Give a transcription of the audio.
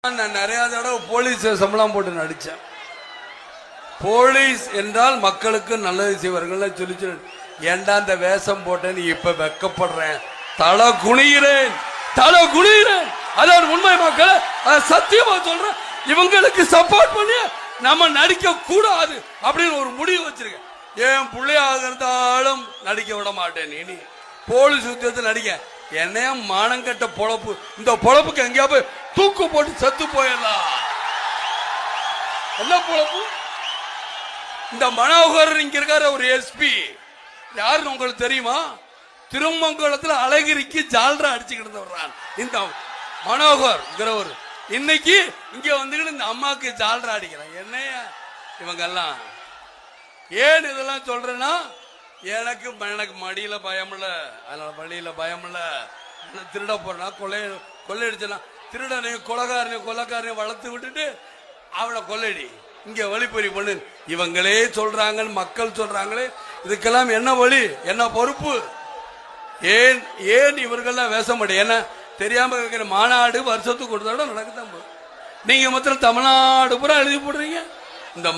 நான் நிறைய தடவை போலீஸ் சம்பளம் போட்டு நடிச்சேன். போலீஸ் என்றால் மக்களுக்கு நல்லது செய்வார்கள் சொல்லி ஏண்டா அந்த வேஷம் போட்டேன்னு இப்ப வெக்கப்படுறேன். தலை குனிகிறேன். அதான் உண்மை மக்கள், சத்தியமா சொல்றேன். இவங்களுக்கு சப்போர்ட் பண்ணி நம்ம நடிக்க கூடாது அப்படின்னு ஒரு முடிவு வச்சிருக்கேன். ஏன் பிள்ளையாக இருந்தாலும் நடிக்க விட மாட்டேன். இனி போலீஸ் உத்தியோகத்தில் நடிக்க என்னைய மானங்கட்ட பொழப்பு, இந்த பொழப்புக்கு எங்கேயா போய் தூக்கு போட்டு செத்து போயிடலாம். என்ன பொழப்பு? இந்த மனோகர் இங்க இருக்காரு, ஒரு எஸ்பி, யாருன்னு உங்களுக்கு தெரியுமா? திருமங்கலத்தில் அழகிரிக்கு ஜால்ரா அடிச்சுக்கிட்டு வர்றான் இந்த மனோகர். இன்னைக்கு இங்க வந்துக்கிட்டு இந்த அம்மாக்கு ஜால்ரா அடிக்கிறான். என்னைய இவங்க எல்லாம் ஏன் இதெல்லாம் சொல்றேன்னா, எனக்கு மடியில பயம் இல்ல, அதனால வழியில பயம் இல்ல. திருட போறா, கொள்ளையடிச்சா திருடனையும் கொலைக்காரனையும் வளர்த்து விட்டுட்டு அவளை கொள்ளையடி, இங்க வழிப்பறி பண்ணு. இவங்களே சொல்றாங்க, மக்கள் சொல்றாங்களே, இதுக்கெல்லாம் என்ன வழி, என்ன பொறுப்பு? ஏன் இவர்கள்லாம் வேஷம் மாட்டேன்? ஏன்னா தெரியாம இருக்கிற மாநாடு வருஷத்துக்கு ஒரு தடவை நடக்குதான். நீங்க மொத்தம் தமிழ்நாடு பூரா எழுதி போடுறீங்க. இந்த